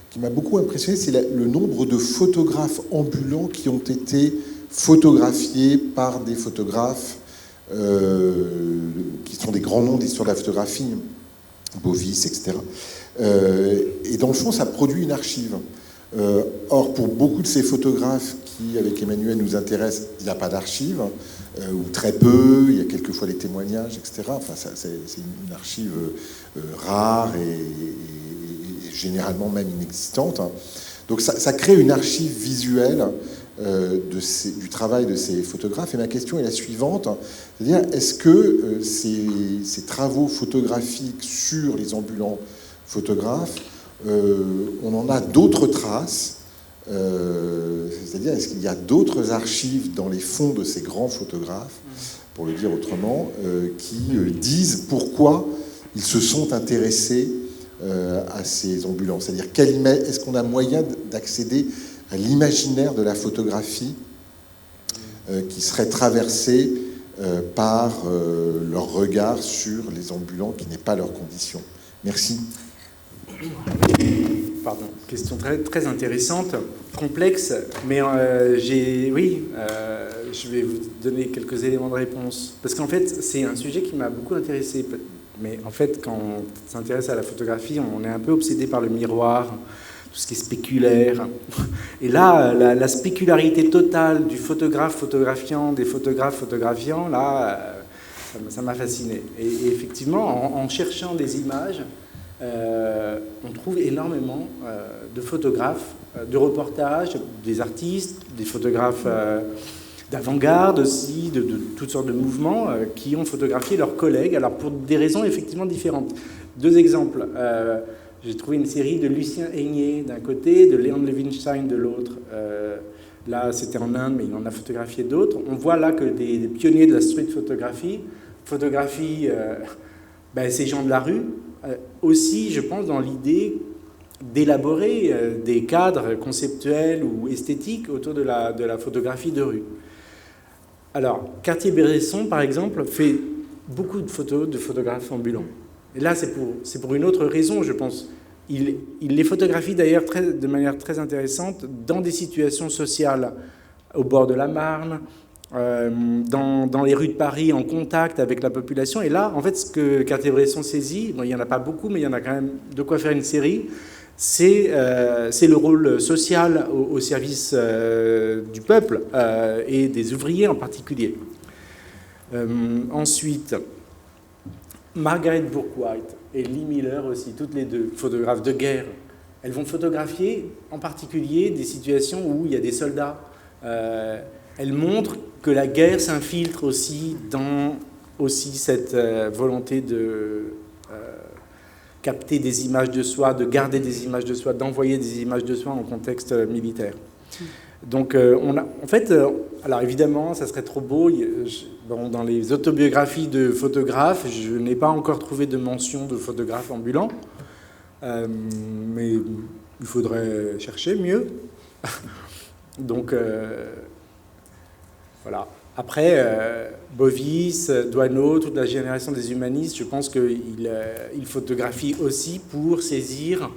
qui m'a beaucoup impressionné, c'est le nombre de photographes ambulants qui ont été photographiés par des photographes qui sont des grands noms d'histoire de la photographie, Bovis, etc. Et dans le fond, ça produit une archive. Or, pour beaucoup de ces photographes qui, avec Emmanuel, nous intéressent, il n'y a pas d'archive, ou très peu, il y a quelquefois des témoignages, etc. Enfin, c'est une archive rare et généralement même inexistante. Donc ça crée une archive visuelle du travail de ces photographes. Et ma question est la suivante, c'est-à-dire, est-ce que ces travaux photographiques sur les ambulants photographes, on en a d'autres traces, c'est-à-dire est-ce qu'il y a d'autres archives dans les fonds de ces grands photographes, pour le dire autrement, qui disent pourquoi ils se sont intéressés à ces ambulants, c'est-à-dire est-ce qu'on a moyen d'accéder à l'imaginaire de la photographie qui serait traversé par leur regard sur les ambulants qui n'est pas leur condition. Merci. Pardon, question très, très intéressante, complexe, mais je vais vous donner quelques éléments de réponse. Parce qu'en fait, c'est un sujet qui m'a beaucoup intéressé. Mais en fait, quand on s'intéresse à la photographie, on est un peu obsédé par le miroir, tout ce qui est spéculaire. Et là, la spécularité totale du photographe photographiant, des photographes photographiant, là, ça m'a fasciné. Et effectivement, en cherchant des images, on trouve énormément de photographes, de reportages, des artistes, des photographes d'avant-garde aussi, de toutes sortes de mouvements qui ont photographié leurs collègues, alors pour des raisons effectivement différentes. Deux exemples. J'ai trouvé une série de Lucien Aigné d'un côté, de Leon Levinstein de l'autre. Là, c'était en Inde, mais il en a photographié d'autres. On voit là que des pionniers de la street photographie photographient ces gens de la rue. Aussi, je pense, dans l'idée d'élaborer des cadres conceptuels ou esthétiques autour de la photographie de rue. Alors, Cartier-Bresson, par exemple, fait beaucoup de photos de photographes ambulants. Et là, c'est pour une autre raison, je pense. Il les photographie d'ailleurs de manière très intéressante dans des situations sociales, au bord de la Marne, dans les rues de Paris, en contact avec la population. Et là, en fait, ce que Cartier-Bresson saisit, il n'y en a pas beaucoup, mais il y en a quand même de quoi faire une série, c'est le rôle social au service du peuple et des ouvriers en particulier. Ensuite, Margaret Bourke-White et Lee Miller aussi, toutes les deux, photographes de guerre, elles vont photographier en particulier des situations où il y a des soldats. Elles montrent que la guerre s'infiltre aussi dans cette volonté de capter des images de soi, de garder des images de soi, d'envoyer des images de soi en contexte militaire. Donc, alors évidemment, ça serait trop beau. Dans les autobiographies de photographes, je n'ai pas encore trouvé de mention de photographe ambulant, mais il faudrait chercher mieux. Donc, voilà. Après, Bovis, Doisneau, toute la génération des humanistes, je pense qu'ils photographient aussi pour saisir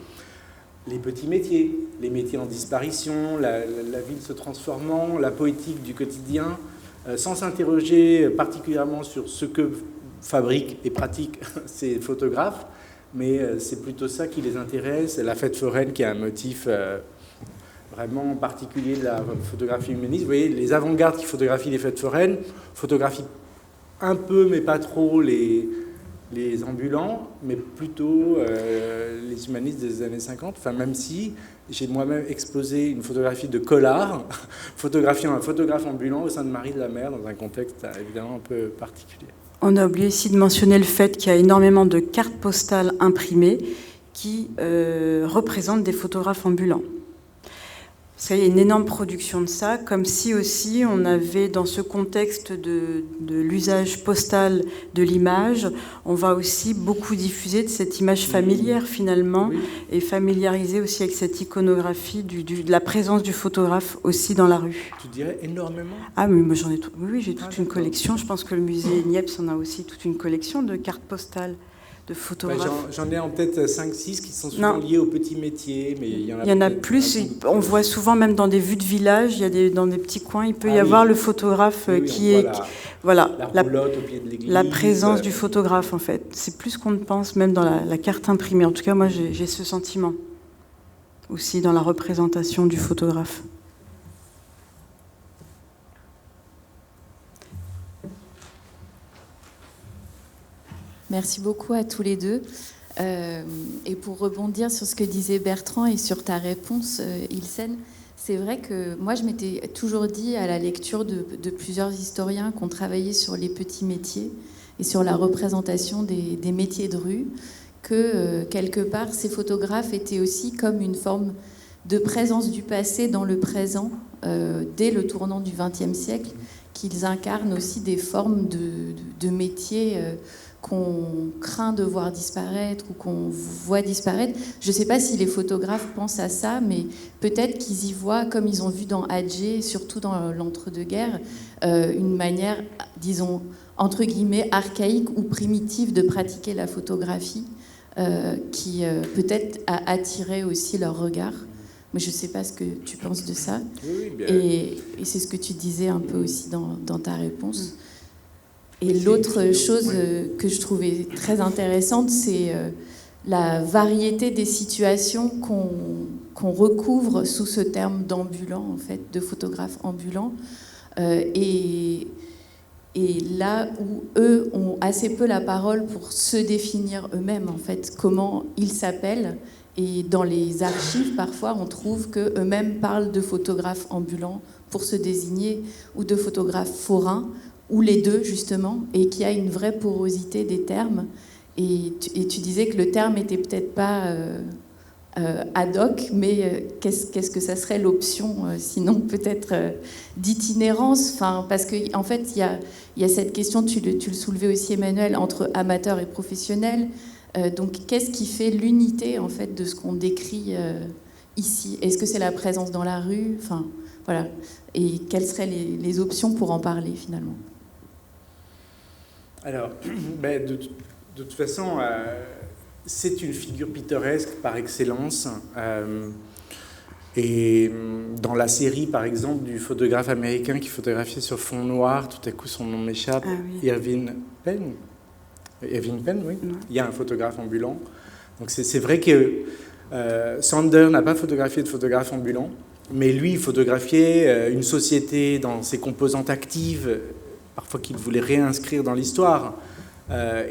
les petits métiers, les métiers en disparition, la ville se transformant, la poétique du quotidien, sans s'interroger particulièrement sur ce que fabriquent et pratiquent ces photographes, mais c'est plutôt ça qui les intéresse. La fête foraine qui est un motif vraiment particulier de la photographie humaniste. Vous voyez, les avant-gardes qui photographient les fêtes foraines photographient un peu, mais pas trop, les ambulants, mais plutôt les humanistes des années 50. Enfin, même si j'ai moi-même exposé une photographie de Collard, photographiant un photographe ambulant au sein de Marie de la Mer, dans un contexte évidemment un peu particulier. On a oublié ici de mentionner le fait qu'il y a énormément de cartes postales imprimées qui représentent des photographes ambulants. Parce qu'il y a une énorme production de ça, comme si aussi on avait dans ce contexte de l'usage postal de l'image, on va aussi beaucoup diffuser de cette image familière finalement, oui. Et familiariser aussi avec cette iconographie de la présence du photographe aussi dans la rue. Tu dirais énormément ? Ah mais moi j'en ai oui, j'ai toute une collection. Je pense que le musée Niepce en a aussi toute une collection de cartes postales. De photographes. J'en ai en tête 5-6 qui sont souvent liés aux petits métiers, mais il y en a plus. On voit souvent même dans des vues de village, dans des petits coins, il peut y avoir le photographe qui est... Voilà, la roulotte au pied de l'église. La présence du photographe, en fait. C'est plus qu'on ne pense, même dans la carte imprimée. En tout cas, moi, j'ai ce sentiment aussi dans la représentation du photographe. Merci beaucoup à tous les deux. Et pour rebondir sur ce que disait Bertrand et sur ta réponse, Ilsen, c'est vrai que moi, je m'étais toujours dit à la lecture de plusieurs historiens qui ont travaillé sur les petits métiers et sur la représentation des métiers de rue, que quelque part, ces photographes étaient aussi comme une forme de présence du passé dans le présent, dès le tournant du XXe siècle, qu'ils incarnent aussi des formes de métiers qu'on craint de voir disparaître ou qu'on voit disparaître. Je ne sais pas si les photographes pensent à ça, mais peut-être qu'ils y voient, comme ils ont vu dans Adjé, surtout dans l'entre-deux-guerres, une manière, disons, entre guillemets, archaïque ou primitive de pratiquer la photographie, qui peut-être a attiré aussi leur regard. Mais je ne sais pas ce que tu penses de ça. Oui, bien. Et c'est ce que tu disais un peu aussi dans ta réponse. Et l'autre chose que je trouvais très intéressante, c'est la variété des situations qu'on recouvre sous ce terme d'ambulant, en fait, de photographe ambulant. Et là où eux ont assez peu la parole pour se définir eux-mêmes, en fait, comment ils s'appellent. Et dans les archives, parfois, on trouve qu'eux-mêmes parlent de photographes ambulants pour se désigner, ou de photographes forains, ou les deux, justement, et qu'il y a une vraie porosité des termes. Et tu disais que le terme n'était peut-être pas ad hoc, mais qu'est-ce que ça serait l'option, sinon peut-être d'itinérance, parce qu'en fait, il y a cette question, tu le soulevais aussi, Emmanuel, entre amateur et professionnel. Donc, qu'est-ce qui fait l'unité, en fait, de ce qu'on décrit ici ? Est-ce que c'est la présence dans la rue ? Enfin, voilà. Et quelles seraient les options pour en parler, finalement ? Alors, de toute façon, c'est une figure pittoresque par excellence. Et dans la série, par exemple, du photographe américain qui photographiait sur fond noir, tout à coup son nom m'échappe, Irving Penn. Irving Penn, oui. Il y a un photographe ambulant. Donc c'est vrai que Sander n'a pas photographié de photographe ambulant, mais lui, il photographiait une société dans ses composantes actives, parfois qu'il voulait réinscrire dans l'histoire,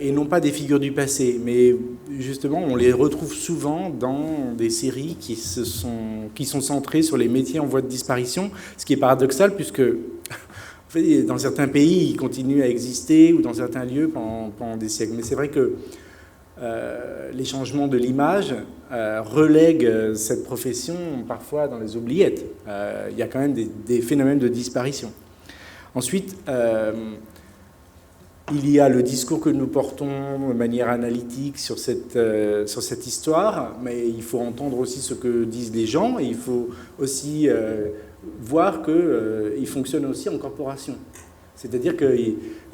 et non pas des figures du passé. Mais justement, on les retrouve souvent dans des séries qui sont centrées sur les métiers en voie de disparition, ce qui est paradoxal, puisque dans certains pays, ils continuent à exister, ou dans certains lieux pendant des siècles. Mais c'est vrai que les changements de l'image relèguent cette profession parfois dans les oubliettes. Il y a quand même des phénomènes de disparition. Ensuite, il y a le discours que nous portons de manière analytique sur cette histoire, mais il faut entendre aussi ce que disent les gens, et il faut aussi voir qu'il fonctionne aussi en corporation. C'est-à-dire que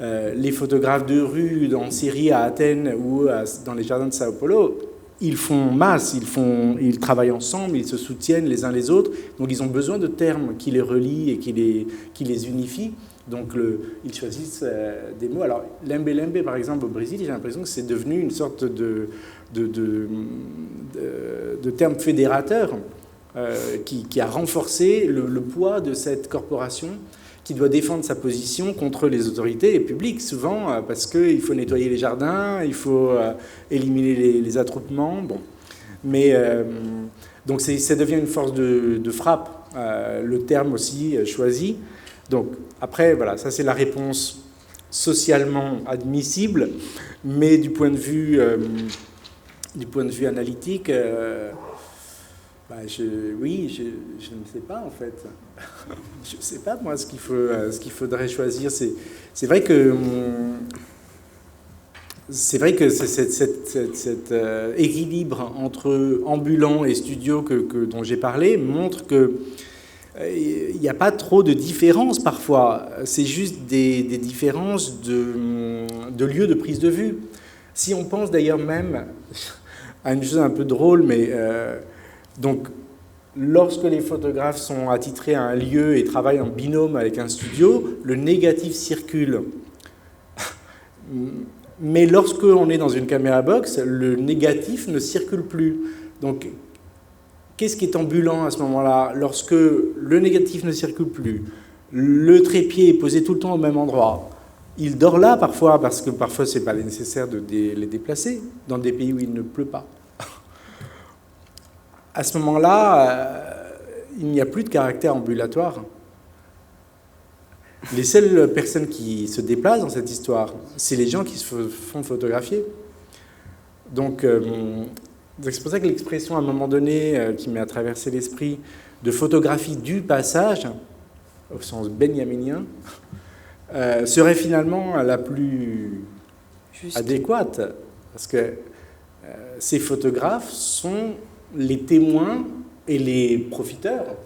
les photographes de rue dans série à Athènes ou dans les jardins de Sao Paulo, ils font masse, ils travaillent ensemble, ils se soutiennent les uns les autres, donc ils ont besoin de termes qui les relient et qui les unifient. Donc ils choisissent des mots. Alors lembe-lembe, par exemple, au Brésil, j'ai l'impression que c'est devenu une sorte de terme fédérateur qui a renforcé le poids de cette corporation qui doit défendre sa position contre les autorités publiques, souvent parce qu'il faut nettoyer les jardins, il faut éliminer les attroupements. Bon. Mais donc ça devient une force de frappe, le terme aussi choisi. Donc après, voilà, ça c'est la réponse socialement admissible, mais du point de vue analytique, je ne sais pas en fait. Je ne sais pas moi ce qu'il faudrait choisir. C'est vrai que cet équilibre entre ambulant et studio dont j'ai parlé montre que il n'y a pas trop de différences parfois. C'est juste des différences de lieu de prise de vue. Si on pense d'ailleurs même à une chose un peu drôle, mais donc lorsque les photographes sont attitrés à un lieu et travaillent en binôme avec un studio, le négatif circule. Mais lorsque on est dans une caméra box, le négatif ne circule plus. Donc qu'est-ce qui est ambulant à ce moment-là? Lorsque le négatif ne circule plus, le trépied est posé tout le temps au même endroit, il dort là parfois, parce que parfois c'est pas nécessaire de les déplacer, dans des pays où il ne pleut pas. À ce moment-là, il n'y a plus de caractère ambulatoire. Les seules personnes qui se déplacent dans cette histoire, c'est les gens qui se font photographier. Donc c'est pour ça que l'expression, à un moment donné, qui m'a traversé l'esprit, de photographie du passage, au sens benjaminien, serait finalement la plus adéquate. Parce que ces photographes sont les témoins et les profiteurs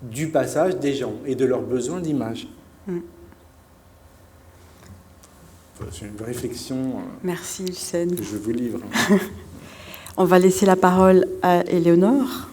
du passage des gens et de leurs besoins d'image. C'est une réflexion. Merci, Ilsen. Que je vous livre. On va laisser la parole à Éléonore.